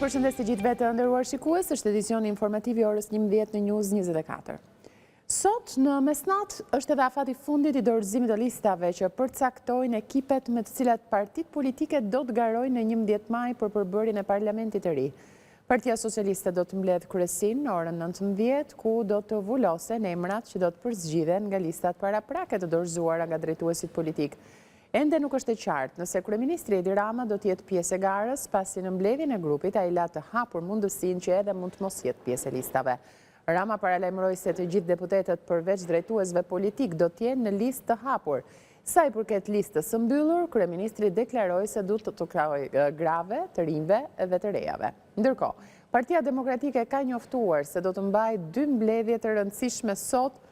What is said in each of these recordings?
Përshëndes të gjithëve të nderuar shikues, është edicioni informativ i orës 11 në News 24. Sot në mesnat është edhe afati fundit i dorëzimit të listave që përcaktojnë ekipet me të cilat partitë politike do të garojnë në 11 maj për përbërjen e parlamentit të ri. Partia Socialiste do të mbledh kryesin në orën 19, ku do të vullosen emrat që do të përzgjidhen nga listat paraprake të dorëzuara nga drejtuesit politik. Ende nuk është e qartë nëse kryeministri Edi Rama do të jetë pjesë e garës, pasi në mbledhjen e grupit ai la të hapur mundësinë që edhe mund të mos jetë pjesë e listave. Rama paralajmëroi se të gjithë deputetët përveç drejtuesve politik do të jenë në listë të hapur. Sa i përket listës së mbyllur, kryeministri deklaroi se do të tokojë grave, të rinjve dhe të rejave. Ndërkohë, Partia Demokratike ka njoftuar se do të mbajë 2 mbledhje të rëndësishme sot.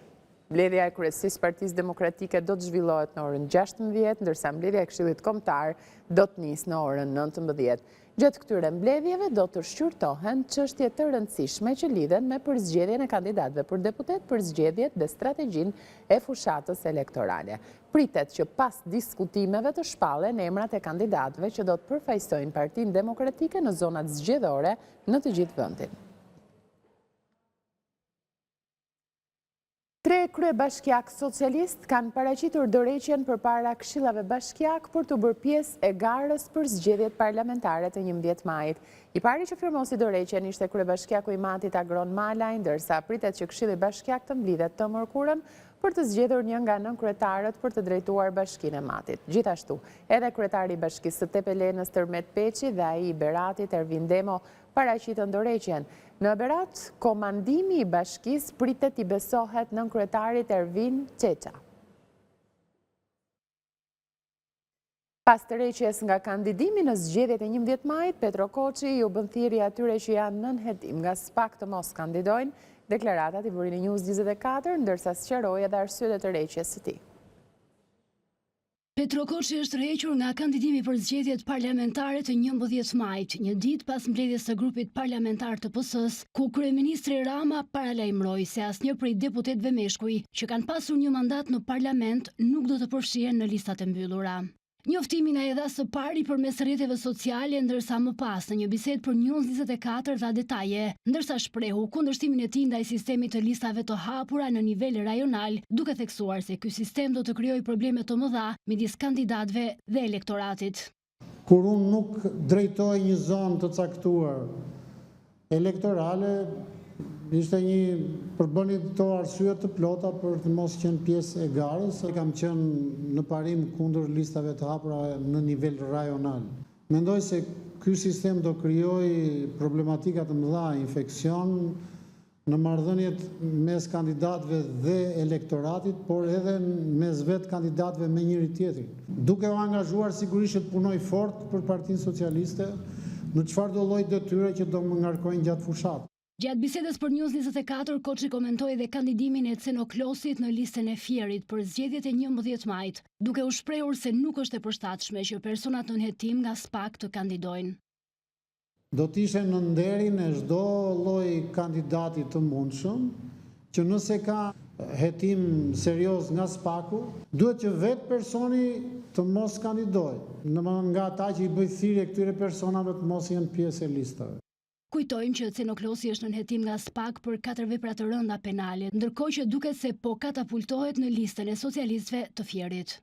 Mbledhja e kryesisë Partisë Demokratike do të zhvillohet në orën 16, ndërsa mbledhja e Këshillit Kombëtar do të nisë në orën 19. Gjatë këtyre mbledhjeve do të shqyrtohen çështje të rëndësishme që lidhen me përzgjedhjen e kandidatëve për deputet, përzgjedhjet dhe strategjinë e fushatës elektorale. Pritet që pas diskutimeve të shpallen emrat e kandidatëve që do të përfaqësojnë Partinë Demokratike në zonat zgjedhore në të gjithë vendin. 3 kryebashkiak socialist kanë paraqitur dorëheqjen përpara këshillave bashkiak për të bërë pjesë e garës për zgjedhjet parlamentare të 11 majit. I pari që firmosi dorëheqjen ishte kryebashkiaku i Matit Agron Malaj, ndërsa pritet që Këshilli Bashkiak të mblidhet të mërkurën për të zgjedhur një nga nënkryetarët për të drejtuar Bashkinë e Matit. Gjithashtu, edhe kryetari i Bashkisë së Tepelenës Tërmet Peçi dhe ai i Beratit Ervin Demo paraqitën dorëheqjen. Në Berat, komandimi i bashkisë pritet i besohet nënkryetarit Ervin Çeça. Pas të rreqjes nga kandidimi në zgjedhjet e 11 majit, Petro Koçi u bën thirrje atyre që janë nën hetim nga SPAK të mos kandidojnë. Deklaratat i bëri në News 24, ndërsa sqaroi edhe arsyet e të rreqjes së tij. Petro Koçi është rrequr nga kandidimi për zgjedhjet parlamentare të 11 majit, një ditë pas mbledhjes së grupit parlamentar të PS-s, ku kryeministri Rama paralajmëroi se asnjë prej deputetëve meshkuj që kanë pasur një mandat në parlament nuk do të përfshihen në listat e mbyllura. Njoftimin ai dha së pari përmes rrjeteve sociale, ndërsa më pas në një bisedë për News 24 dha detaje, ndërsa shprehu kundërshtimin e tij ndaj sistemit të listave të hapura në nivel rajonal, duke theksuar se ky sistem do të krijojë probleme të mëdha midis kandidatëve dhe elektoratit. Kur unë nuk drejtoj një zonë të caktuar elektorale, ishte një përbëni të arsyet të plota për të mos qenë pjesë e garës. Kam qenë në parim kundër listave të hapura në nivel rajonal. Mendoj se ky sistem do krijojë problematika të mëdha, infeksion në marrëdhëniet mes kandidatëve dhe elektoratit, por edhe mes vetë kandidatëve me njëri tjetrin. Duke u angazhuar sigurisht që të punoj fort për Partinë Socialiste në çfarëdo lloj detyre që do më ngarkojnë gjatë fushatës. Gjatë bisedës për News 24, Koçi komentoi dhe kandidimin e Cenoklosit në listën e Fierit për zgjedhjet e 11 majit, duke u shprehur se nuk është e përshtatshme që personat nën hetim nga SPAK të kandidojnë. Do të ishte në nderin e çdo lloj kandidati të mundshëm që nëse ka hetim serioz nga SPAK-u, duhet që vetë personi të mos kandidojë, nga ata që i bëjnë thirrje këtyre personave të mos jenë pjesë e listave. Kujtojmë që Cenoklosi është nën hetim nga SPAK për 4 vepra të rënda penale, ndërkohë që duket se po katapultohet në listën e socialistëve të Fierit.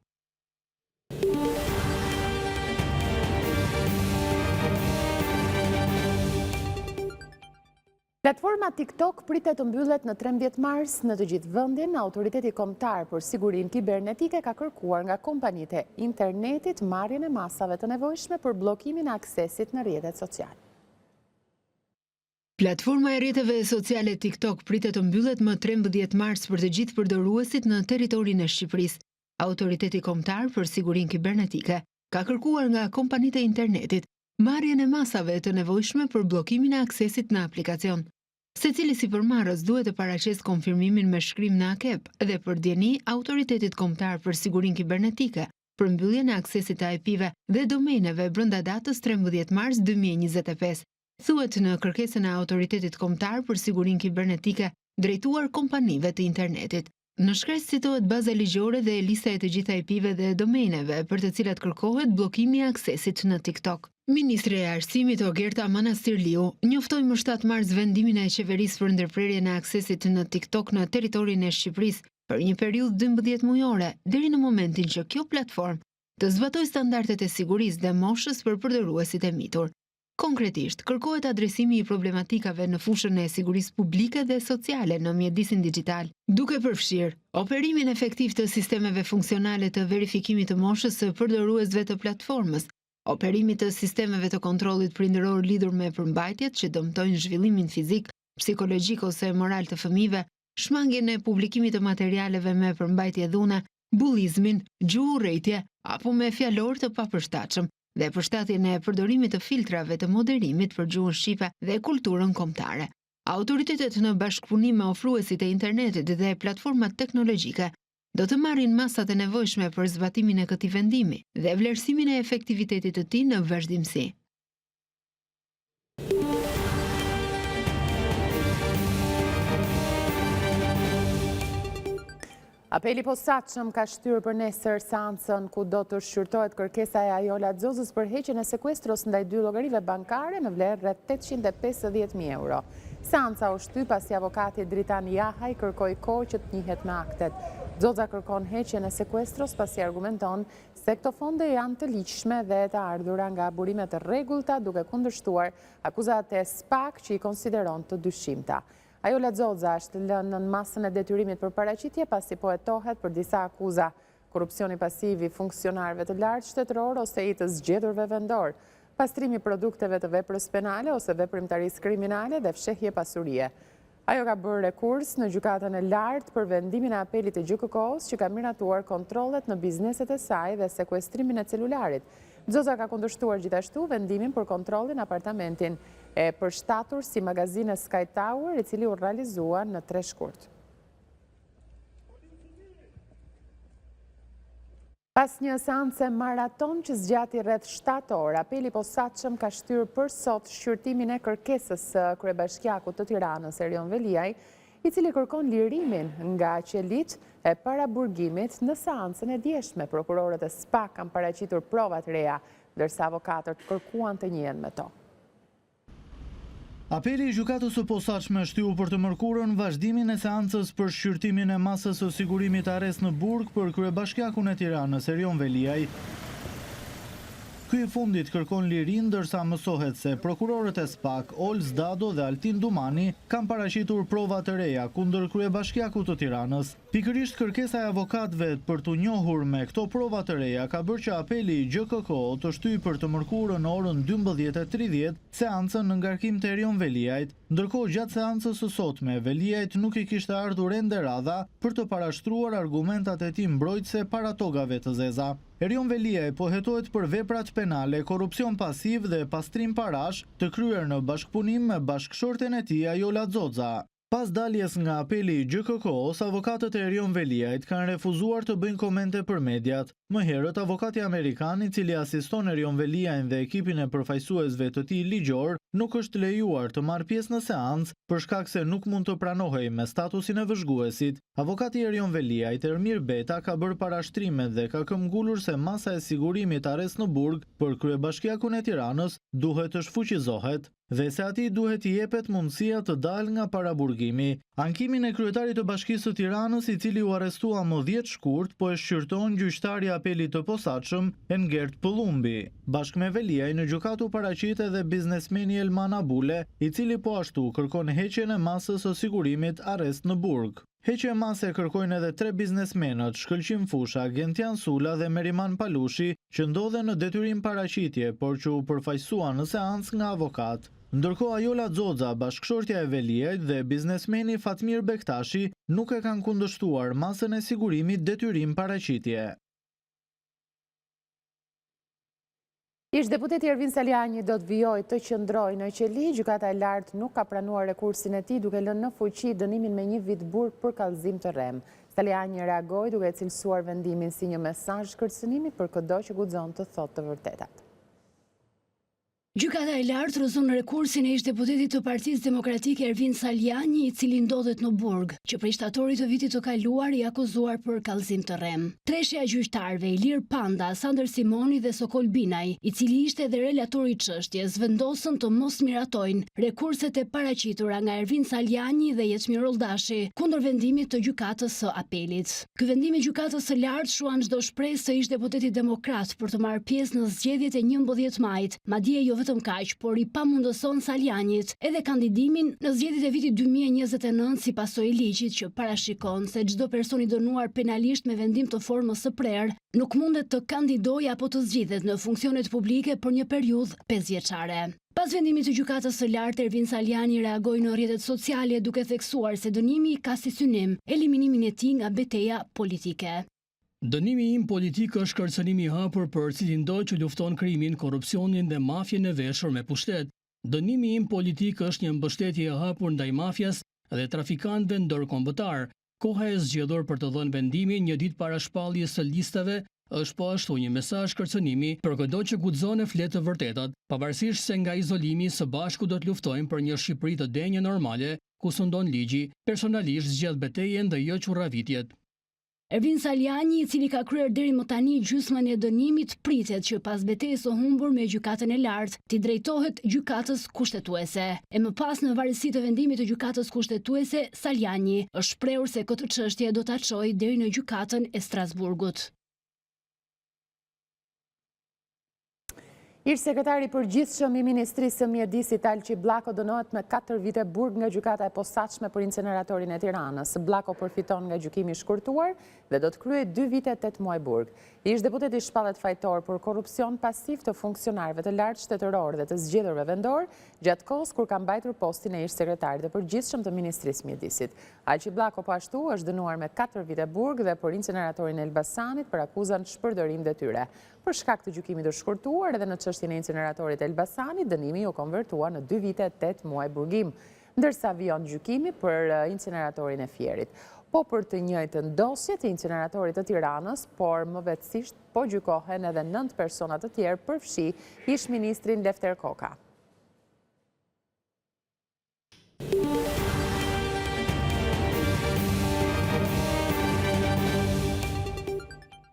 Platforma TikTok pritet të mbyllet në 13 mars në të gjithë vendin. Autoriteti Kombëtar për Sigurinë Kibernetike ka kërkuar nga kompanitë e internetit marrjen e masave të nevojshme për bllokimin e aksesit në rrjetet sociale. Platforma e rrjeteve sociale TikTok pritet të mbyllet më 13 mars për të gjithë përdoruesit në territorin e Shqipërisë. Autoriteti Kombëtar për Sigurinë Kibernetike ka kërkuar nga kompanitë e internetit marrjen e masave të nevojshme për bllokimin e aksesit në aplikacion. Secili sipërmarrës duhet të paraqesë konfirmimin me shkrim në AKEP dhe për dieni Autoritetit Kombëtar për Sigurinë Kibernetike për mbylljen e aksesit të IP-ve dhe domeneve brenda datës 13 mars 2025. Thuhet në kërkesën e Autoritetit Kombëtar për Sigurinë Kibernetike drejtuar kompanive të internetit. Në shkres citohet baza ligjore dhe lista e të gjitha IP-ve dhe domeneve për të cilat kërkohet bllokimi i aksesit në TikTok. Ministri e Arsimit Ogerta Manastirliu njoftoi më 7 mars vendimin e qeverisë për ndërprerjen e aksesit në TikTok në territorin e Shqipërisë për një periudhë 12 mujore, deri në momentin që kjo platformë të zbatoj standardet e sigurisë dhe moshës për përdoruesit e mitur. Konkretisht, kërkohet adresimi i problematikave në fushën e sigurisë publike dhe sociale në mjedisin digjital, duke përfshirë operimin efektiv të sistemeve funksionale të verifikimit të moshës së përdoruesve të platformës, operimit të sistemeve të kontrollit prindëror lidhur me përmbajtjet që dëmtojnë zhvillimin fizik, psikologjik ose moral të fëmijëve, shmangjen e publikimit të materialeve me përmbajtje dhune, bullizmin, gjuhurrëtie apo me fjalor të papërshtatshëm, dhe përshtatjen e përdorimit të filtrave të moderimit për gjuhën shqipe dhe kulturën kombëtare. Autoritetet në bashkëpunim me ofruesit e internetit dhe platformat teknologjike do të marrin masat e nevojshme për zbatimin e këtij vendimi dhe vlerësimin e efektivitetit të tij në vazhdimsi. Apeli posaçëm ka shtyrë për nesër seancën ku do të shqyrtohet kërkesa e Ajola Xozës për heqjen e sekuestros ndaj 2 llogarive bankare në vlerë rreth 850.000 euro. Seanca u shty pasi avokati Dritan Jahaj kërkoi kohë që të njihet me aktet. Xoza kërkon heqjen e sekuestros pasi argumenton se këto fonde janë të ligjshme dhe të ardhura nga burime të rregullta, duke kundërshtuar akuzat e SPAK që i konsideron të dyshimta. Ajola Xoza është lënë në masën e detyrimit për paraqitje pasi po hetohet për disa akuza: korrupsioni pasiv i funksionarëve të lartë shtetëror ose i të zgjedhurve vendor, pastrimi produkteve të veprës penale ose veprimtarisë kriminale dhe fshehje pasurie. Ajo ka bërë rekurs në gjykatën e lartë për vendimin e apelit të GJKK-s që ka miratuar kontrollet në bizneset e saj dhe sekuestrimin e celularit. Xoza ka kundërshtuar gjithashtu vendimin për kontrollin apartamentin e përshtatur si magazine Sky Tower, i cili u realizua në 3 shkurt. Pas një seance maraton që zgjati rreth 7 orë, apeli posaçëm ka shtyrë për sot shqyrtimin e kërkesës së kryebashkiakut të Tiranës, Erion Veliaj, i cili kërkon lirimin nga qelit e paraburgimit. Në seancën e djeshme, prokurorët e SPAK kanë paraqitur prova të reja, ndërsa avokatët kërkuan të njihen me to. Apeli i gjykatës së posaçme shtyu për të mërkurën vazhdimin e seancës për shqyrtimin e masës së sigurimit arrest në burg për kryebashkiakun e Tiranës, Erion Veliaj. Ky i fundit kërkon lirin, ndërsa mësohet se prokurorët e SPAK, Olz Dado dhe Altin Dumani, kanë paraqitur prova të reja kundër kryebashkiakut të Tiranës. Pikërisht kërkesa e avokatëve për të njohur me këto prova të reja ka bërë që apeli i GJKK të shtyjë për të mërkurën në orën 12:30 seancën në ngarkim të Erion Veliajt, ndërkohë gjatë seancës së sotme Veliajt nuk i kishte ardhur ende radha për të parashtruar argumentat e tij mbrojtëse para togave të zeza. Erion Veliaj po hetohet për veprat penale, korrupsion pasiv dhe pastrim parash të kryer në bashkëpunim me bashkëshorten e tij Ajola Xoza. Pas daljes nga apeli i GJKK-s, avokatët e Erion Veliajt kanë refuzuar të bëjnë komente për mediat. Më herët, avokati amerikan, i cili asiston Erion Veliajin dhe ekipin e përfaqësuesve të tij ligjor, nuk është lejuar të marrë pjesë në seancë për shkak se nuk mund të pranohej me statusin e vëzhguesit. Avokati i Erion Veliajt, Ermir Beta, ka bërë parashtrime dhe ka këmbgulur se masa e sigurimit arrest në burg për kryebashkiakun e Tiranës duhet të shfuqizohet dhe se atij duhet i jepet mundësia të dalë nga paraburgimi. Ankimin e kryetarit të Bashkisë së Tiranës, i cili u arrestua më 10 shkurt, po e shqyrton gjyqtari i apelit të posaçëm Engert Pëllumbi. Bashkë me Veliaj në gjykatë u paraqit edhe biznesmeni Elman Abule, i cili po ashtu kërkon heqjen e masës së sigurimit arrest në burg. Heqje mase kërkojnë edhe 3 biznesmenët, Shkëlqim Fusha, Gentian Sula dhe Meriman Palushi, që ndodhen në detyrim paraqitje, por që u përfaqësuan në seancë nga avokat. Ndërkohë Ajola Xoza, bashkëshortja e Veliajt dhe biznesmeni Fatmir Bektashi nuk e kanë kundërshtuar masën e sigurimit detyrim paraqitje. Ish-deputeti Ervin Saliani do të vijojë të qëndrojë në qeli. Gjykata e lartë nuk ka pranuar rekursin e tij, duke lënë në fuqi dënimin me 1 vit burg për kallëzim të rrem. Saliani reagoi duke cilësuar vendimin si një mesazh kërcënimi për çdo që guxon të thotë të vërtetat. Gjykata e lartë rrëzon rekursin e ish-deputetit të Partisë Demokratike Ervin Saljani, i cili ndodhet në burg, që prej shtatorit të vitit të kaluar i akuzuar për kallëzim të rrem. Treshja e gjyqtarëve Ilir Panda, Sander Simoni dhe Sokol Binaj, i cili ishte edhe relatori i çështjes, vendosën të mos miratojnë rekurset e paraqitura nga Ervin Saljani dhe Jetmir Oldashi kundër vendimit të gjykatës së apelit. Ky vendim i gjykatës së lartë shuan çdo shpresë të ish-deputetit demokrat për të marrë pjesë në zgjedhjet e 11 majit, madje jo vetëm kaq, por i pamundëson Saljanit edhe kandidimin në zgjedhjet e vitit 2029 si pasojë e ligjit që parashikon se çdo person i dënuar penalisht me vendim të formës së prerë nuk mundet të kandidojë apo të zgjidhet në funksionet publike për një periudhë 5 vjeçare. Pas vendimit të gjykatës së lartë, Ervin Saljani reagoi në rrjetet sociale duke theksuar se dënimi ka si synim eliminimin e tij nga betejë politike. Dënimi im politik është kërcënimi i hapur për cilin do që lufton krimin, korrupsionin dhe mafjen e veshur me pushtet. Dënimi im politik është një mbështetje e hapur ndaj mafjas dhe trafikantëve ndërkombëtar. Koha e zgjedhur për të dhënë vendimin një ditë para shpalljes së listave është po ashtu një mesazh kërcënimi për çdo që guxon e flet të vërtetat, pavarësisht se nga izolimi së bashku do të luftojmë për një Shqipëri të denjë normale, ku sundon ligji, personalisht zgjedh betejën dhe jo qurravitjet. Ervin Saljani, i cili ka kryer deri më tani gjysmën e dënimit, pritet që pas betejës së humbur me gjykatën e lartë, t'i drejtohet gjykatës kushtetuese. E më pas në varësi të vendimit të gjykatës kushtetuese, Saljani është shprehur se këtë çështje do ta çojë deri në gjykatën e Strasburgut. Ish-sekretari i përgjithshëm i Ministrisë së Mjedisit Alqi Bllako dënohet me 4 vite burg nga gjykata e posaçme për inceneratorin e Tiranës. Bllako përfiton nga gjykimi i shkurtuar dhe do të kryejë 2 vite 8 muaj burg. Ish-deputeti shpallet fajtor për korrupsion pasiv të funksionarëve të lartë shtetëror dhe të zgjedhurve vendor gjatë kohës kur ka mbajtur postin e ish-sekretarit të përgjithshëm të Ministrisë Mjedisit. Alqi Bllako po ashtu është dënuar me 4 vite burg dhe për inceneratorin e Elbasanit për akuzën shpërdorim detyre. Për shkak të gjykimit të shkurtuar edhe në çështjen e inceneratorit e Elbasanit, dënimi u konvertua në 2 vite 8 muaj burgim, ndërsa vijon gjykimi për inceneratorin e Fierit. Po për të njëjtën dosje të inceneratorit të Tiranës, por më vetësisht po gjykohen edhe 9 persona të tjerë, përfshi ish-ministrin Lefter Koka.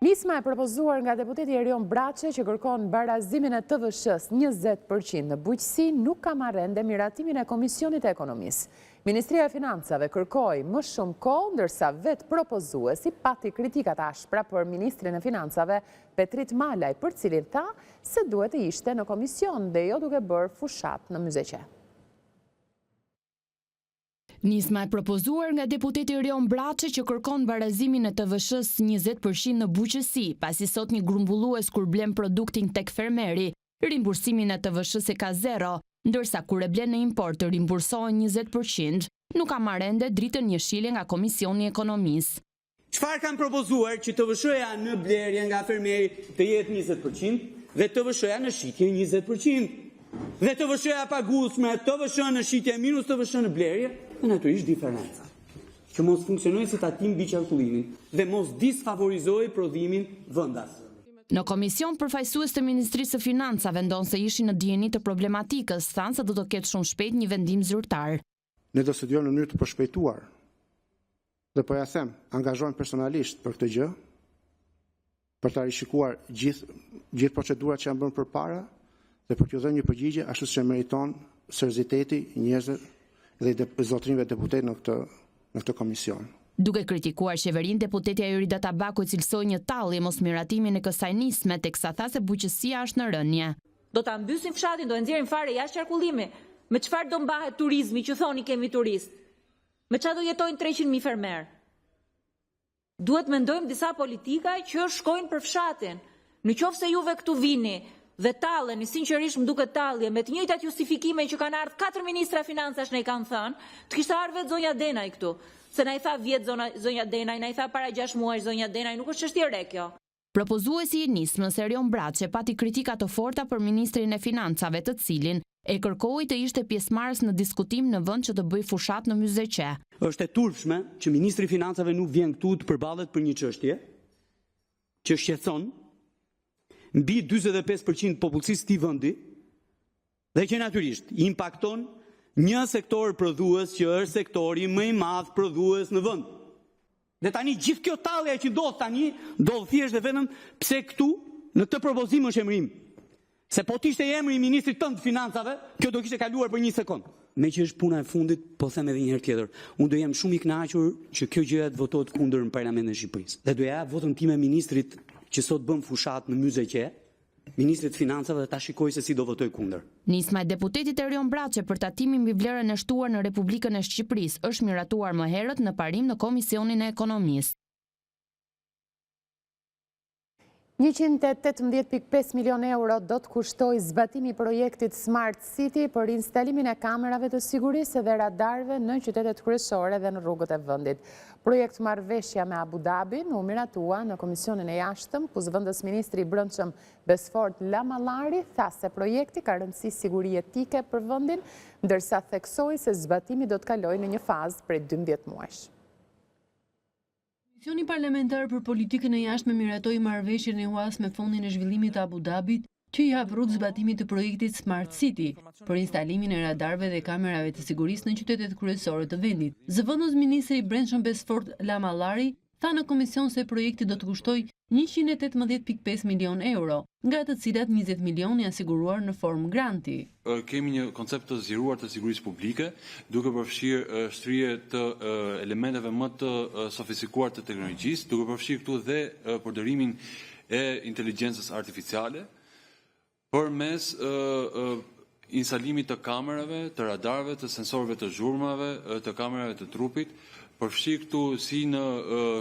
Nisma e propozuar nga deputeti Erion Braçe që kërkon barazimin e TVSH-s 20% në bujqësi nuk ka marrë ende miratimin e Komisionit e Ekonomisë. Ministria e Financave kërkoi më shumë kohë, ndërsa vetë propozuesi pati kritikat ashpra për Ministrin e Financave Petrit Malaj, për cilin tha se duhet të ishte në komision dhe jo duke bërë fushat në Myzeqe. Nisma e propozuar nga deputeti Erion Braçe që kërkon barazimin e TVSH-s 20% në bujqësi, pasi sot një grumbullues kur blen produktin tek fermeri, rimbursimin e TVSH-s e ka 0, ndërsa kur e blen në import të rimbursohen 20%, nuk ka marrë ende dritën jeshile nga Komisioni i Ekonomisë. Çfarë kanë propozuar që TVSH-ja në blerje nga fermeri të jetë 20% dhe TVSH-ja në shitje 20%. Dhe TVSH-ja paguesme, TVSH në shitje minus TVSH në blerje, dhe natyrisht diferenca. Që mos funksionojë si tatim mbi qarkullimin dhe mos disfavorizojë prodhimin vendas. Në komision, përfaqësues të Ministrisë së Financave ndonë se ishin në dieni të problematikës, thanë se do të ketë shumë shpejt një vendim zyrtar. Ne do studiojmë në mënyrë të përshpejtuar dhe po ja them, angazhohem personalisht për këtë gjë, për ta rishikuar gjithë procedurat që janë bërë përpara dhe për t'ju dhënë një përgjigje ashtu siç e meriton serioziteti i njerëzve dhe zotrinëve deputet në këtë komision. Duke kritikuar qeverinë, deputetja Yrida Tabaku cilësoi një tallje mosmiratimin e kësaj nisme, teksa tha se bujqësia është në rënje. Do ta mbysin fshatin, do e nxjerrin fare jashtë qarkullimi. Me çfarë do mbahet turizmi që thoni kemi turist? Me çfarë do jetojnë 300.000 fermer? Duhet mendojmë disa politika që shkojnë për fshatin. Në qoftë se juve këtu vini dhe talleni, sinqerisht më duket tallje me të njëjtat justifikime që kanë ardhur 4 ministra financash ne i kanë thënë, të kishte ardhur vetë zonja Denaj këtu. Se na i tha vjet zonja Denaj, na i tha para 6 muaj zonja Denaj, nuk është çështje re kjo. Propozuesi i nismës Erion Braçe pati kritika të forta për ministrin e financave, të cilin e kërkoi të ishte pjesëmarrës në diskutim në vend që të bëj fushat në Myzeqe. Është e turpshme që ministri i financave nuk vjen këtu të përballet për një çështje që shqetëson mbi 45% të popullsisë të këtij vendi Dhe që natyrisht impakton një sektor prodhues që është sektori më i madh prodhues në vend. Dhe tani gjithë kjo tallje që ndodh tani, ndodh thjesht dhe vetëm pse këtu në këtë propozim është emërim. Se po t'ishte emri i ministrit tënd të financave, kjo do kishte kaluar për 1 sekond. Me që është puna e fundit, po them edhe një herë tjetër. Unë do jam shumë i kënaqur që kjo gjë të votohet kundër në Parlamentin e Shqipërisë. Dhe do ja votën time ministrit që sot bën fushat në Myzeqe, ministrit financave, dhe ta shikoj se si do votoj kundër. Nisma e deputetit Erion Braçe për tatimin mbi vlerën e shtuar në Republikën e Shqipërisë është miratuar më herët në parim në Komisionin e Ekonomisë. 118.5 milion euro do të kushtoj zbatimi i projektit Smart City për instalimin e kamerave të sigurisë dhe radarëve në qytetet kryesore dhe në rrugët e vendit. Projekt marrëveshja me Abu Dhabin u miratua në Komisionin e Jashtëm, ku zëvendës ministri i Brendshëm Besford Lamallari tha se projekti ka rëndësi siguri etike për vendin, ndërsa theksoi se zbatimi do të kalojë në një fazë prej 12 muajsh. Komisioni parlamentar për politikën e jashtme miratoi marrëveshjen e UAS me Fondin e Zhvillimit të Abu Dhabit, që i hap rrugë zbatimit të projektit Smart City për instalimin e radarëve dhe kamerave të sigurisë në qytetet kryesore të vendit. Zëvendës ministri i Brendshëm Besford Lamallari tha në komision se projekti do të kushtoj 118.5 milion euro, nga të cilat 20 milion janë siguruar në formë granti. Kemi një koncept të zgjeruar të sigurisë publike, duke përfshirë shtrije të elementeve më të sofistikuar të teknologjisë, duke përfshirë këtu dhe përdorimin e inteligjencës artificiale, përmes instalimit të kamerave, të radarëve, të sensorëve të zhurmave, të kamerave të trupit, përfshi këtu si në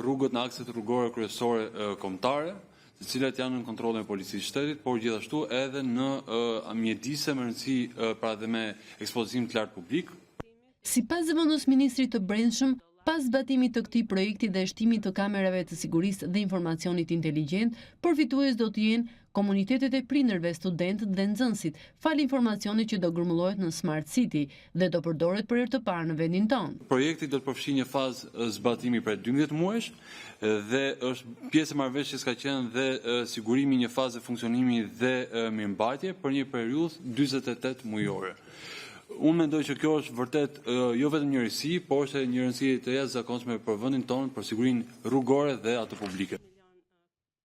rrugët në akset rrugore kryesore kombëtare, të cilat janë në kontrollin e policisë shtetit, por gjithashtu edhe në mjedise me rëndësi pra dhe me ekspozim të lartë publik. Sipas zëvendës ministrit të Brendshëm, pas zbatimit të këtij projekti dhe shtimit të kamerave të sigurisë dhe informacionit inteligjent, përfitues do të jenë komunitetet e prindërve, studentët dhe nxënësit, fal informacionit që do grumbullohet në Smart City dhe do përdoret për herë të parë në vendin tonë. Projekti do të përfshijë një fazë zbatimi për 12 muajsh dhe është pjesë e marrëveshjes ka qenë dhe sigurimi një fazë funksionimi dhe mirëmbajtje për një periudhë 48 mujore. Unë mendoj që kjo është vërtet jo vetëm një rëndësi, por është një rëndësi të jashtëzakonshme për vendin tonë, për sigurinë rrugore dhe atë publike.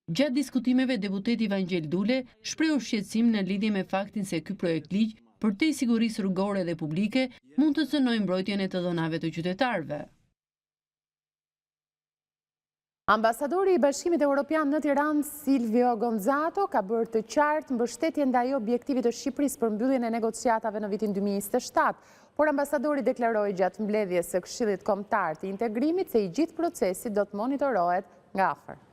Gjatë diskutimeve, deputeti Vangel Dule shprehu shqetësim në lidhje me faktin se ky projekt ligj për te sigurisë rrugore dhe publike mund të cënojë mbrojtjen e të dhënave të qytetarëve. Ambasadori i Bashkimit Evropian në Tiranë, Silvio Gonzato, ka bërë të qartë mbështetje ndaj objektivit të Shqipërisë për mbylljen e negociatave në vitin 2027, por ambasadori deklaroi gjatë mbledhjes së Këshillit Kombëtar të Integrimit se i gjithë procesi do të monitorohet nga afër.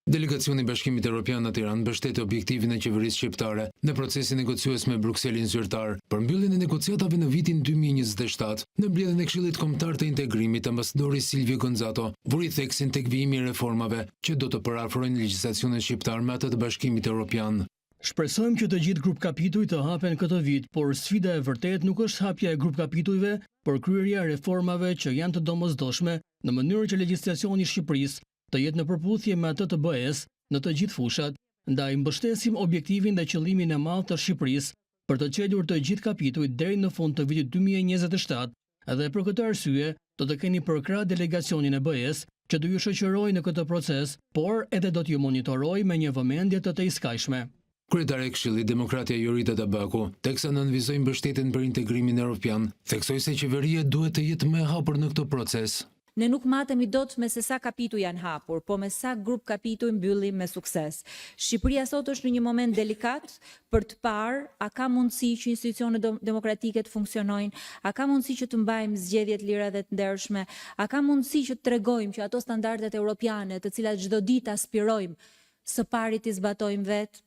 Delegacioni i Bashkimit Evropian në Tiranë mbështet objektivin e qeverisë shqiptare në procesin negociues me Brukselin zyrtar për mbylljen e negociatave në vitin 2027. Në mbledhjen e Këshillit Kombëtar të Integrimit, ambasadori Silvio Gonzato vuri theksin tek vijimi i reformave që do të përafrojnë legjislacionin shqiptar me atë të Bashkimit Evropian. Shpresojmë që të gjithë grup kapituj të hapen këtë vit, por sfida e vërtet nuk është hapja e grup kapitujve, por kryerja e reformave që janë të domosdoshme në mënyrë që legjislacioni i Shqipërisë të jetë në përputhje me atë të BE-s në të gjithë fushat, ndaj mbështesim objektivin dhe qëllimin e madh të Shqipërisë për të çelur të gjithë kapitujt deri në fund të vitit 2027, dhe për këtë arsye do të keni përkrah delegacionin e BE-s që do ju shoqërojë në këtë proces, por edhe do t'ju monitorojë me një vëmendje të tejskajshme. Kryetare e Këshillit, demokratja Jorita Tabaku, teksa nënvizoi mbështetjen për integrimin evropian, theksoi se qeveria duhet të jetë më e hapur në këtë proces. Ne nuk matemi dot me se sa kapituj janë hapur, po me sa grup kapituj mbyllim me sukses. Shqipëria sot është në një moment delikat për të parë a ka mundësi që institucionet demokratike të funksionojnë, a ka mundësi që të mbajmë zgjedhjet lira dhe të ndershme, a ka mundësi që të tregojmë që ato standardet europiane të cilat çdo ditë aspirojmë së pari t'i zbatojmë vetë.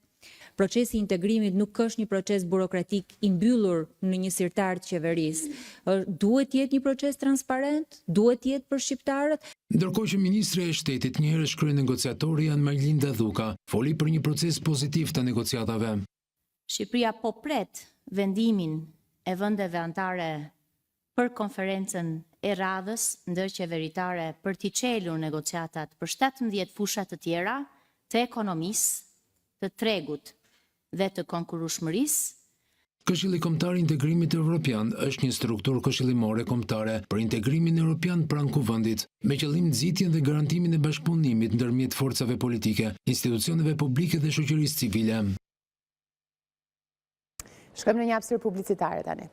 Procesi i integrimit nuk është një proces burokratik i mbyllur në një sirtar të qeverisë. Duhet të jetë një proces transparent, duhet të jetë për shqiptarët. Ndërkohë që ministri e shtetit, një herë krye negociatori Jan Marlinda Dhuka, foli për një proces pozitiv të negociatave. Shqipëria po pret vendimin e vendeve anëtare për konferencën e radhës ndërqeveritare për t'i çelur negociatat për 17 fusha të tjera të ekonomisë, të tregut, dhe të konkurrueshmërisë. Këshilli Kombëtar i Integrimit Evropian është një strukturë këshillimore kombëtare për integrimin evropian pranë kuvendit, me qëllim nxitjen dhe garantimin e bashkëpunimit ndërmjet forcave politike, institucioneve publike dhe shoqërisë civile. Shkojmë në një hapësirë publicitare tani.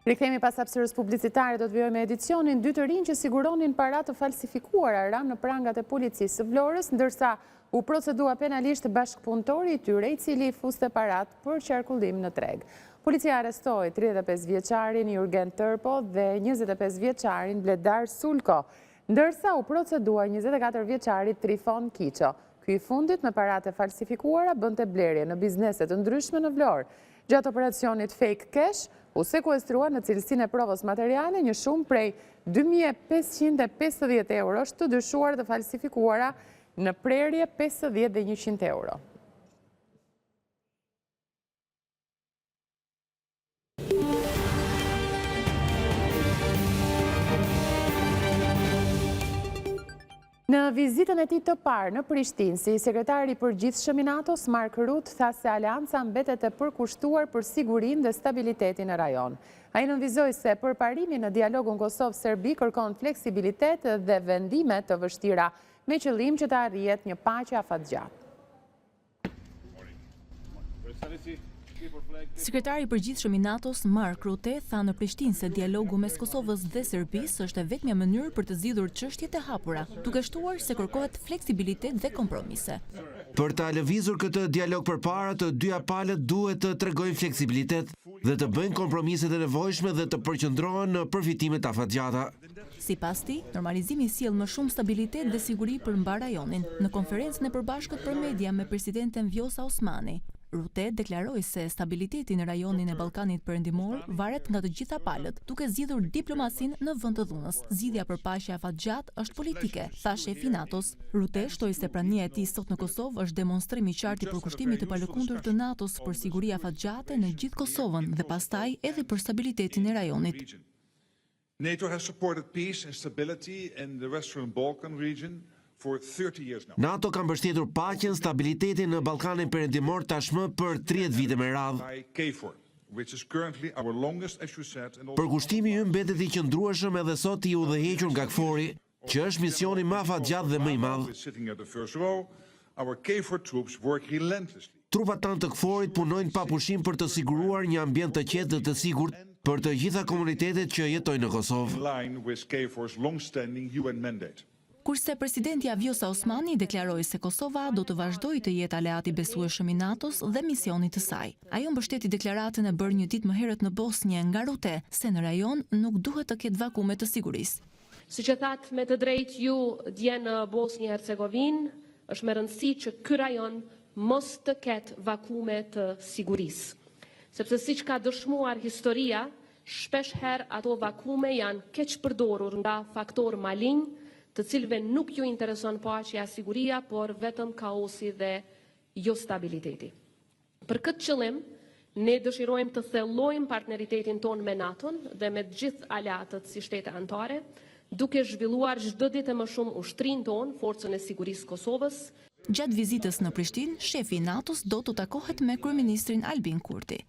Rikthehemi pas hapësirës publicitare, do të vijojmë me edicionin 2 të rinj që siguronin para të falsifikuara ranë në prangat e policisë së Vlorës, ndërsa u procedua penalisht bashkëpunëtori i tyre i cili fuste parat për qarkullim në treg. Policia arrestoi 35 vjeçarin Jurgen Tërpo dhe 25 vjeçarin Bledar Sulko, ndërsa u procedua 24 vjeçarit Trifon Kiço. Ky i fundit me parate falsifikuara bënte blerje në biznese të ndryshme në Vlorë. Gjatë operacionit Fake Cash, u sekuestrua në cilësinë e provës materiale një shumë prej 2.550 eurosh të dyshuar dhe falsifikuara në prerje 50 dhe 100 euro. Në vizitën e tij të parë në Prishtinë, si sekretari i përgjithshëm i NATO-s, Mark Rutte tha se aleanca mbetet e përkushtuar për sigurinë dhe stabilitetin në rajon. Ai nënvizoi se përparimi në dialogun Kosovë-Serbi kërkon fleksibilitet dhe vendime të vështira me qëllim që të arrihet një paqe afatgjatë. Sekretari i përgjithshëm i NATO-s Mark Rutte tha në Prishtinë se dialogu mes Kosovës dhe Serbisë është e vetmja mënyrë për të zgjidhur çështjet e hapura, duke shtuar se kërkohet fleksibilitet dhe kompromise. Për ta lëvizur këtë dialog përpara, të dyja palët duhet të tregojnë fleksibilitet dhe të bëjnë kompromiset e nevojshme dhe të përqendrohen në përfitimet afatgjata. Sipas tij, normalizimi sjell më shumë stabilitet dhe siguri për mbar rajonin. Në konferencën e përbashkët për media me presidenten Vjosa Osmani, Rutte deklaroi se stabiliteti në rajonin e Ballkanit Perëndimor varet nga të gjitha palët, duke zgjidhur diplomasinë në vend të dhunës. Zgjidhja për paqe afatgjat është politike, tha shefi i NATO-s. Rutte shtoi se prania e tij sot në Kosovë është demonstrim i qartë i përkushtimit të palëkundur të NATO-s për siguri afatgjate në gjithë Kosovën dhe pastaj edhe për stabilitetin e rajonit. NATO has supported peace and stability in the Western Balkan region for 30 years now. NATO ka mbështetur paqen, stabilitetin në Ballkanin Perëndimor tashmë për 30 vite me radhë. Which is currently our longest, as you said, and Përkushtimi ynë mbetet i qëndrueshëm edhe sot i udhëhequr nga KFOR-i, që është misioni më afatgjatë dhe më i madh. sitting at the first row, our KFOR troops work relentlessly. Trupat tanë të KFOR-it punojnë pa pushim për të siguruar një ambient të qetë dhe të sigurt për të gjitha komunitetet që jetojnë në Kosovë. In line with KFOR's long-standing UN mandate. Kurse presidenti Vjosa Osmani deklaroi se Kosova do të vazhdojë të jetë aleat i besueshëm i NATO-s dhe misionit të saj. Ajo mbështeti deklaratën e bërë një ditë më herët në Bosnjë nga Rutte, se në rajon nuk duhet të ketë vakume të sigurisë. Siç e thatë me të drejtë ju dje në Bosnjë Hercegovinë, është me rëndësi që ky rajon mos të ketë vakume të sigurisë. Sepse siç ka dëshmuar historia, shpesh herë ato vakume janë keq përdorur nga faktor malign, të cilëve nuk ju intereson paqja, siguria, por vetëm kaosi dhe jo stabiliteti. Për këtë qëllim, ne dëshirojmë të thellojmë partneritetin ton me NATO-n dhe me të gjithë aleatët si shtete anëtare, duke zhvilluar çdo ditë më shumë ushtrinë ton, Forcën e Sigurisë Kosovës. Gjatë vizitës në Prishtinë, shefi i NATO-s do të takohet me kryeministrin Albin Kurti.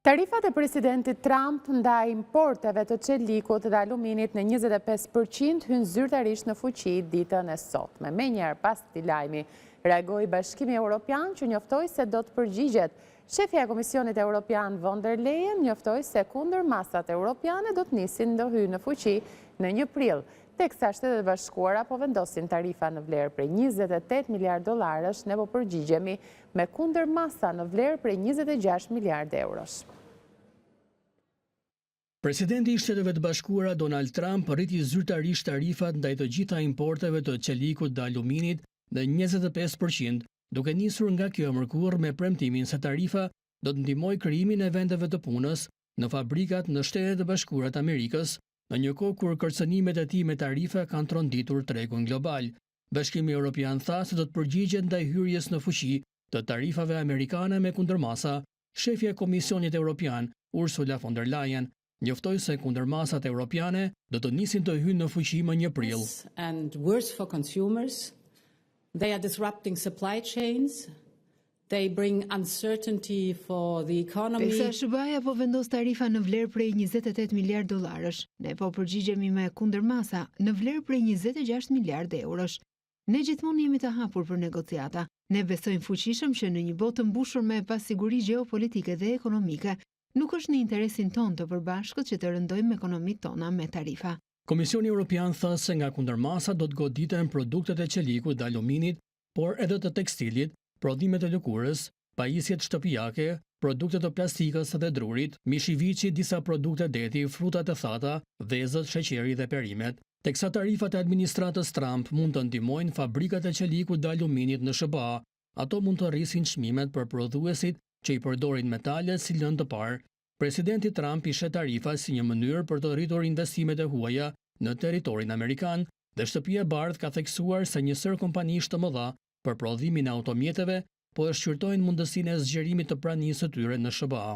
Tarifat e presidentit Trump ndaj importeve të çelikut dhe aluminit në 25% hynë zyrtarisht në fuqi ditën e sotme. Menjëherë pas këtij lajmi, reagoi Bashkimi Evropian që njoftoi se do të përgjigjet. Shefja e Komisionit Evropian von der Leyen njoftoi se kundër masat europiane do të nisin të hyjnë në fuqi në 1 prill, teksa Shtetet e Bashkuara po vendosin tarifa në vlerë prej 28 miliard dollarësh, ne po përgjigjemi me kundër masa në vlerë prej 26 miliard eurosh. Presidenti i Shteteve të Bashkuara Donald Trump rriti zyrtarisht tarifat ndaj të gjitha importeve të çelikut dhe aluminit në 25%, duke nisur nga kjo mërkurë me premtimin se tarifa do të ndihmojë krijimin e vendeve të punës në fabrikat në Shtetet e Bashkuara të Amerikës, në një kohë kur kërcënimet e tij me tarifa kanë tronditur tregun global. Bashkimi Evropian tha se do të përgjigjet ndaj hyrjes në fuqi të tarifave amerikane me kundërmasa. Shefja e Komisionit Evropian, Ursula von der Leyen, njoftoi se kundërmasat evropiane do të nisin të hyjnë në fuqi më 1 prill. And worse for consumers. They are disrupting supply chains. They bring uncertainty for the economy. Teksa SBA-ja po vendos tarifa në vlerë prej 28 miliard dollarësh, ne po përgjigjemi me kundërmasa në vlerë prej 26 miliard eurosh. Ne gjithmonë jemi të hapur për negociata. Ne besojmë fuqishëm që në një botë të mbushur me pasiguri gjeopolitike dhe ekonomike, nuk është në interesin ton të përbashkët që të rëndojmë ekonomitë tona me tarifa. Komisioni Evropian tha se nga kundërmasa do të goditen produktet e qelikut dhe aluminit, por edhe të tekstilit, prodhimet e lëkurës, pajisjet shtëpiake, produktet e plastikës dhe drurit, mishiviçi, disa produkte deti, frutat e thata, vezët, sheqeri dhe perimet. Teksa tarifat e administratës Trump mund të ndihmojnë fabrikat e qelikut dhe aluminit në SBA, ato mund të rrisin çmimet për prodhuesit që i përdorin metalet si lëndë të parë. Presidenti Trump i shet tarifa si një mënyrë për të rritur investimet e huaja në territorin amerikan dhe Shtëpia e Bardhë ka theksuar se një sër kompanish të mëdha për prodhimin e automjeteve po e shqyrtojnë mundësinë e zgjerimit të pranisë së tyre në SBA.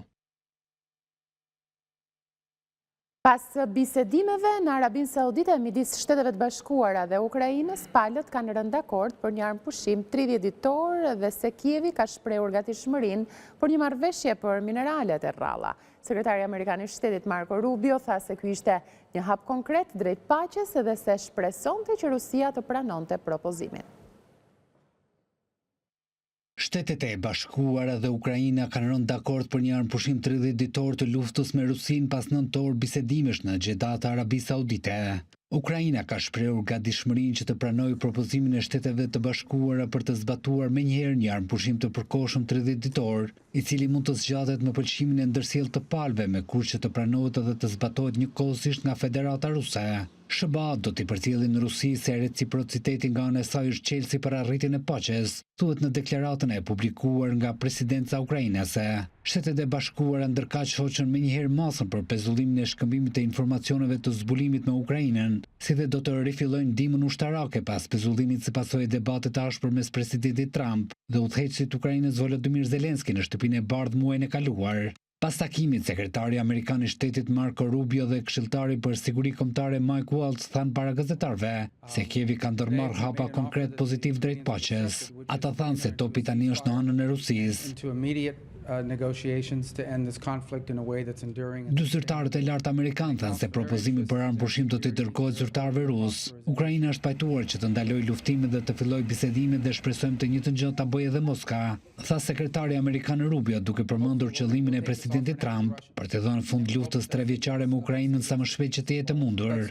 Pas bisedimeve në Arabinë Saudite midis Shteteve të Bashkuara dhe Ukrainës, palët kanë rënë dakord për një armëpushim 30 ditor dhe se Kievi ka shprehur gatishmërinë për një marrëveshje për mineralet e rralla. Sekretari Amerikan i Shtetit Marco Rubio tha se ky ishte një hap konkret drejt paqes dhe se shpresonte që Rusia të pranonte propozimin. Shtetet e Bashkuara dhe Ukraina kanë rënë dakord për një armëpushim 30 ditor të luftës me Rusinë pas 9 orë bisedimesh në Xhedah të Arabisë Saudite. Ukraina ka shprehur gatishmërinë që të pranojë propozimin e Shteteve të Bashkuara për të zbatuar menjëherë një armëpushim të përkohshëm 30 ditor, i cili mund të zgjatet me pëlqimin e ndërsjellë të palëve me kurrë që të pranohet edhe të zbatohet njëkohësisht nga Federata Ruse. SBA do t'i përcjellë në Rusi se reciprociteti nga ana e saj është çelësi për arritjen e paqes, thuhet në deklaratën e publikuar nga presidenca ukrainase. Shtetet e Bashkuara ndërkaq shoqën menjëherë masën për pezullimin e shkëmbimit të informacioneve të zbulimit me Ukrainën, si dhe do të rifillojnë ndihmën ushtarake pas pezullimit si pasojë e debatit të ashpër mes presidentit Trump dhe udhëheqësit Ukrainës Volodymyr Zelenski në Shtëpinë e Bardhë muajin e kaluar. Pas takimit, sekretari Amerikan i Shtetit Marco Rubio dhe këshilltari për siguri kombëtare Mike Waltz thanë para gazetarëve se Kievi ka ndërmarrë hapa konkret pozitiv drejt paqes. Ata thanë se topi tani është në anën e Rusisë. Dy zyrtarët e lartë amerikanë thanë se propozimi për armëpushim do t'i dërgohet zyrtarëve rus. Ukraina është pajtuar që të ndalojë luftimin dhe të fillojë bisedimet dhe shpresojmë të njëjtën gjë ta bëjë edhe Moska, tha sekretari amerikan Rubio duke përmendur qëllimin e presidentit Trump për të dhënë fund luftës 3 vjeçare me Ukrainën sa më shpejt që të jetë e mundur.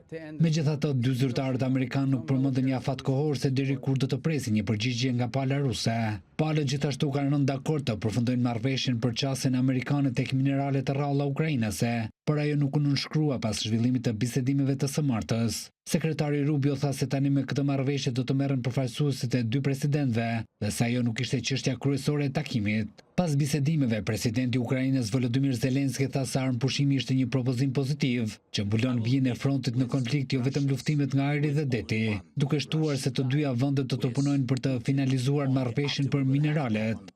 Megjithatë, dy zyrtarët amerikanë nuk përmendën një afat kohor se deri kur do të presin një përgjigje nga pala ruse. Palët gjithashtu kanë rënë dakord të përfundojnë marrëveshjen për qasjen amerikane tek mineralet e rralla ukrainase, por ajo nuk u nënshkrua pas zhvillimit të bisedimeve të së martës. Sekretari Rubio tha se tani me këtë marrëveshje do të merren përfaqësuesit e dy presidentëve dhe se ajo nuk ishte çështja kryesore e takimit. Pas bisedimeve, presidenti i Ukrainës Volodymyr Zelenski tha se armëpushimi ishte një propozim pozitiv, që mbulon vijën e frontit në konflikt jo vetëm luftimet nga ajri dhe deti, duke shtuar se të dyja vendet do të punojnë për të finalizuar marrëveshjen për mineralet.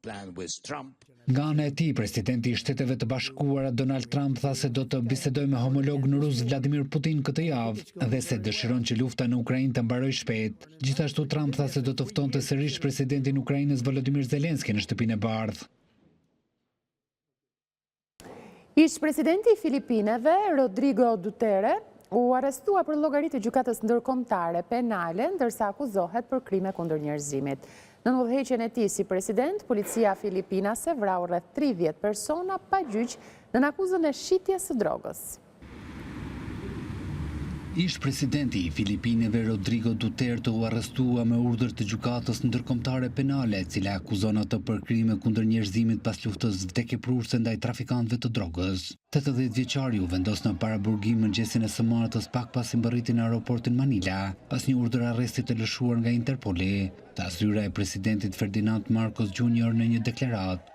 Nga ana e tij, presidenti i Shteteve të Bashkuara Donald Trump tha se do të bisedojë me homolog në rus Vladimir Putin këtë javë dhe se dëshiron që lufta në Ukrainë të mbarojë shpejt. Gjithashtu Trump tha se do të ftonte sërish presidentin e Ukrainës Volodymyr Zelenski në Shtëpinë e Bardhë. Ish-presidenti i Filipineve, Rodrigo Duterte, u arrestua për llogaritë e gjykatës ndërkombëtare penale, ndërsa akuzohet për krime kundër njerëzimit. Në udhëheqjen e tij si president, policia filipinase vrau rreth 30 persona pa gjyq në akuzën e shitjes së drogës. Ish-presidenti i Filipineve Rodrigo Duterte u arrestua me urdhër të gjykatës ndërkombëtare penale, e cila akuzon atë për krime kundër njerëzimit pas luftës vdekjeprurse ndaj trafikantëve të drogës. 80 vjeçari u vendos në paraburgim mëngjesin e së martës pak pasi mbërriti në aeroportin Manila, pas një urdhër arresti të lëshuar nga Interpoli, tha zyra e presidentit Ferdinand Marcos Jr. në një deklaratë.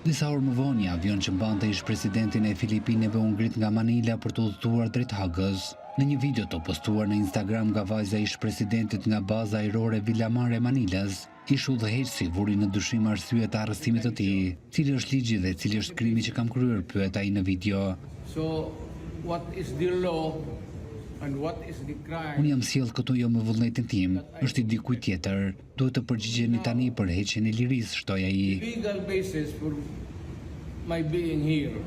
Disa orë më vonë, një avion që mbante ish-presidentin e Filipinëve u ngrit nga Manila për të udhëtuar drejt Hagës. Në një video të postuar në Instagram nga vajza ish-presidentit nga baza ajrore Villamar e Manilas, ish udhëheqësi vuri në dyshim arsye të arrestimit të tij. Cili është ligji dhe cili është krimi që kam kryer, pyet ai në video. So, what is the law and what is the crime? Unë jam sjell këtu jo me vullnetin tim, është i dikujt tjetër. Duhet të përgjigjeni tani për heqjen e lirisë, shtoi ai. Legal basis for my being here.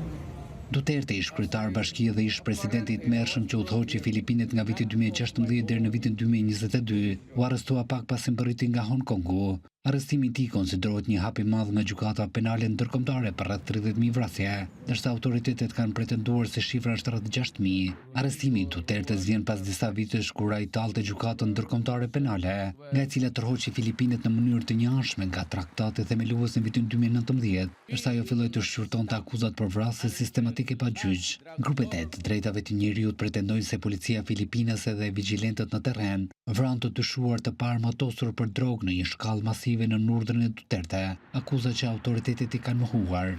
Duterte, ish kryetar bashkie dhe ish presidenti i tmerrshëm që udhëhoqi Filipinët nga viti 2016 deri në vitin 2022, u arrestua pak pas mbërritjes nga Hong Kongu. Arrestimi i tij konsiderohet një hap i madh nga gjykata penale ndërkombëtare për rreth 30.000 vrasje, ndërsa autoritetet kanë pretenduar se shifra është rreth 6.000. Arrestimi i Dutertes vjen pas disa vitesh kur ai tallte gjykatën ndërkombëtare penale, nga e cila tërhoqi Filipinët në mënyrë të njëanshme nga traktati themelues në vitin 2019, ndërsa ajo filloi të shqyrtonte akuzat për vrasje sistematike pa gjyq. Grupet e të drejtave të njerëzit pretendojnë se policia filipinase dhe vigjilentët në terren vranë të dyshuar të parë matosur për drogë në një shkallë masive në urdhrin e Duterte, akuza që autoritetet i kanë mohuar.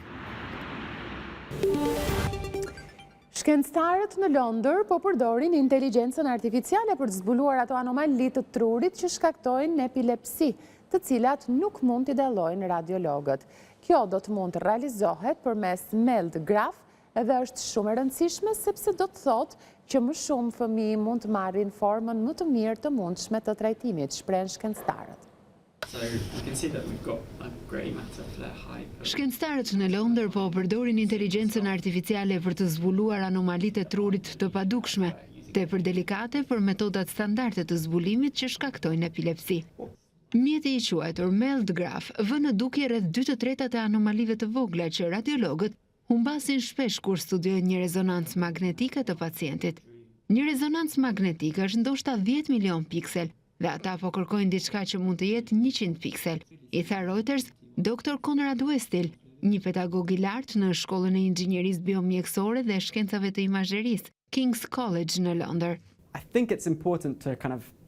Shkencëtarët në Londër po përdorin inteligjencën artificiale për të zbuluar ato anomali të trurit që shkaktojnë epilepsi, të cilat nuk mund t'i dallojnë radiologët. Kjo do të mund të realizohet përmes MELD graf edhe është shumë e rëndësishme sepse do të thotë që më shumë fëmijë mund të marrin formën më të mirë të mundshme të trajtimit, shprehen shkencëtarët. Shkencëtarët në Londër po përdorin inteligjencën artificiale për të zbuluar anomalitë e trurit të padukshme, tepër delikate për metodat standarde të zbulimit që shkaktojnë epilepsi. Mjeti i quajtur MELD graf vën në dukje rreth 2/3 e anomalive të vogla që radiologët humbasin shpesh kur studiojnë një rezonancë magnetike të pacientit. Një rezonancë magnetike është ndoshta 10 milion piksel, dhe ata po kërkojnë diçka që mund të jetë 100 piksel, i tha Reuters Dr. Conrad Westil, një pedagog i lartë në shkollën e inxhinierisë biomjekësore dhe shkencave të imazherisë, King's College në Londër.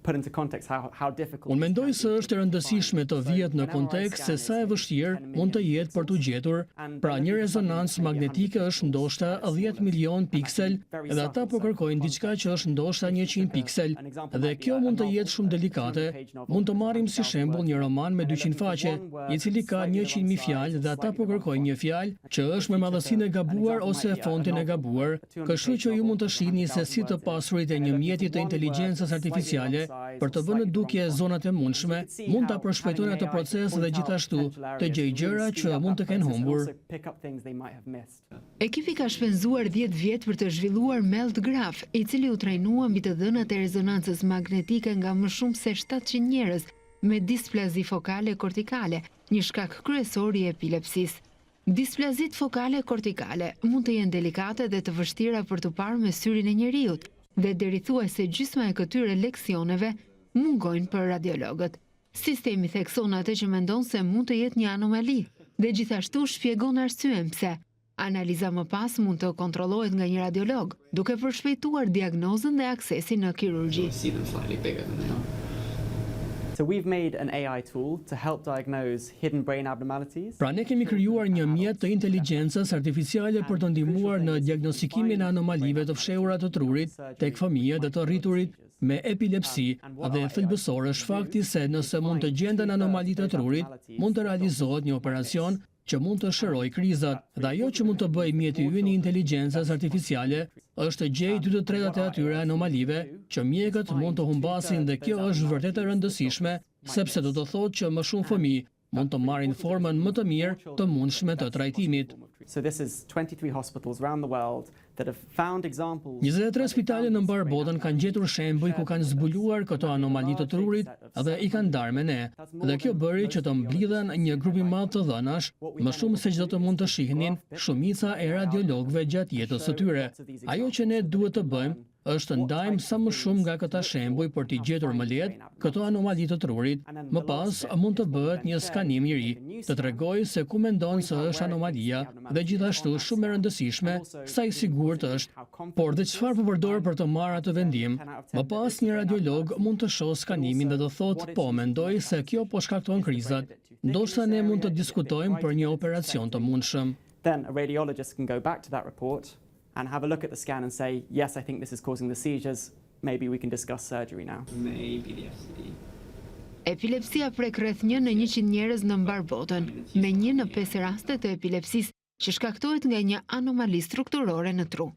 Unë mendoj se është e rëndësishme të vihet në kontekst se sa e vështirë mund të jetë për të gjetur, pra një rezonancë magnetike është ndoshta 10 milion piksel dhe ata po kërkojnë diçka që është ndoshta 100 piksel dhe kjo mund të jetë shumë delikate. Mund të marrim si shembull një roman me 200 faqe, i cili ka 100.000 fjalë dhe ata po kërkojnë një fjalë që është me madhësinë e gabuar ose fontin e gabuar. Kështu që ju mund të shihni se si të pasurit e një mjeti të inteligjencës artificiale për të vënë dukje zonat e mundshme, mund ta përshpejtojnë atë proces dhe gjithashtu të gjejë gjëra që mund të kenë humbur. Ekipi ka shpenzuar 10 vjet për të zhvilluar MELD graf, i cili u trajnua mbi të dhënat e rezonancës magnetike nga më shumë se 700 njerëz me displazi fokale kortikale, një shkak kryesor i epilepsisë. Displazit fokale kortikale mund të jenë delikate dhe të vështira për të parë me syrin e njeriut, dhe deri thuajse gjysma e këtyre leksioneve mungojnë për radiologët. Sistemi thekson atë që mendon se mund të jetë një anomali dhe gjithashtu shpjegon arsyen pse. Analiza më pas mund të kontrollohet nga një radiolog, duke përshpejtuar diagnozën dhe aksesin në kirurgji. Pra ne kemi krijuar një mjet të inteligjencës artificiale për të ndihmuar në diagnostikimin e anomalive të fshehura të trurit tek fëmijët dhe të rriturit me epilepsi, dhe thelbësor është fakti se nëse mund të gjenden anomali të trurit, mund të realizohet një operacion që mund të shërojë krizat, dhe ajo që mund të bëjë mjeti ynë i inteligjencës artificiale është të gjejë 2/3 e atyre anomalive që mjekët mund të humbasin dhe kjo është vërtet e rëndësishme, sepse do të thotë që më shumë fëmijë mund të marrin formën më të mirë të mundshme të trajtimit. 23 spitale në mbar botën kanë gjetur shembuj ku kanë zbuluar këto anomali të trurit dhe i kanë ndarë me ne. Dhe kjo bëri që të mblidhen një grup i madh të dhënash, më shumë se çdo të mund të shihnin shumica e radiologëve gjatë jetës së tyre. Ajo që ne duhet të bëjmë është të ndajmë sa më shumë nga këta shembuj për t'i gjetur më lehtë këto anomali të trurit. Më pas mund të bëhet një skanim i ri, të tregojë se ku mendon se është anomalia dhe gjithashtu shumë e rëndësishme sa i sigurt është. Por dhe çfarë po përdor për të marrë atë vendim? Më pas një radiolog mund të shohë skanimin dhe të thotë po, mendoj se kjo po shkakton krizat. ndoshta ne mund të diskutojmë për një operacion të mundshëm. Then a radiologist can go back to that report and have a look at the scan and say, yes, I think this is causing the seizures. Maybe we can discuss surgery now. Epilepsia prek rreth 1 në 100 njerëz në mbar botën, me 1 në 5 raste të epilepsisë që shkaktohet nga një anomali strukturore në tru.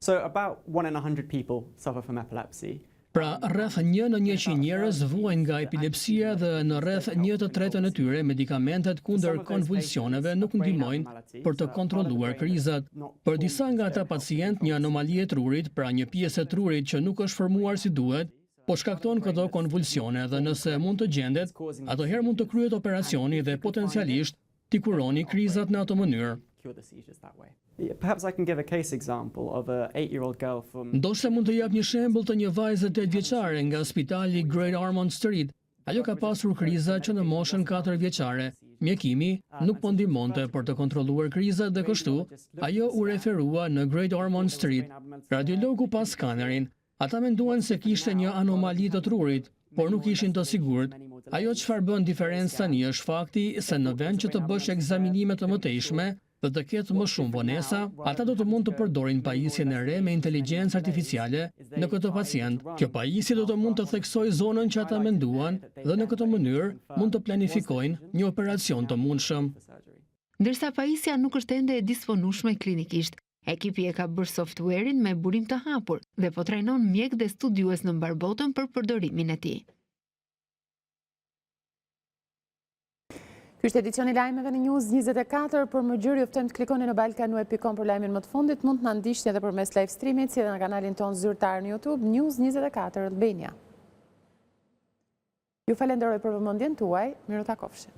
So about 1 in 100 people suffer from epilepsy. Pra, rreth 1 në 100 njerëz vuajnë nga epilepsia dhe në rreth 1/3 e tyre medikamentet kundër konvulsioneve nuk ndihmojnë për të kontrolluar krizat. Për disa nga ata pacient, një anomali e trurit, pra një pjesë e trurit që nuk është formuar si duhet, po shkakton këto konvulsione dhe nëse mund të gjendet, atëherë mund të kryhet operacioni dhe potencialisht t'i kuroni krizat në ato mënyrë. Perhaps I can give a case example of a 8-year-old girl from... Ndoshta mund të jap një shembull të një vajze 8 vjeçare nga spitali Great Ormond Street. Ajo ka pasur kriza që në moshën 4 vjeçare. Mjekimi nuk po ndihmonte për të kontrolluar krizat dhe kështu ajo u referua në Great Ormond Street. Radiologu pas skanerin, ata menduan se kishte një anomali të trurit, por nuk ishin të sigurt. Ajo çfarë bën diferencë tani është fakti se në vend që të bësh ekzaminime të mëtejshme dhe të ketë më shumë vonesa, ata do të mund të përdorin pajisjen e re me inteligjencë artificiale në këtë pacient. Kjo pajisje do të mund të theksojë zonën që ata menduan dhe në këtë mënyrë mund të planifikojnë një operacion të mundshëm. Ndërsa pajisja nuk është ende e disponueshme klinikisht, ekipi e ka bërë softwarein me burim të hapur dhe po trajnon mjek dhe studiues në mbar botën për përdorimin e tij. Ky është edicioni lajmeve në News 24, për më gjërë juftojmë të klikoni në balkanu.com për lajmin më të fundit, mund të na ndiqni edhe përmes live streamit, si edhe në kanalin ton zyrtar në YouTube, News 24 Albania. Ju falenderoj për vëmendjen tuaj, miru takofshi.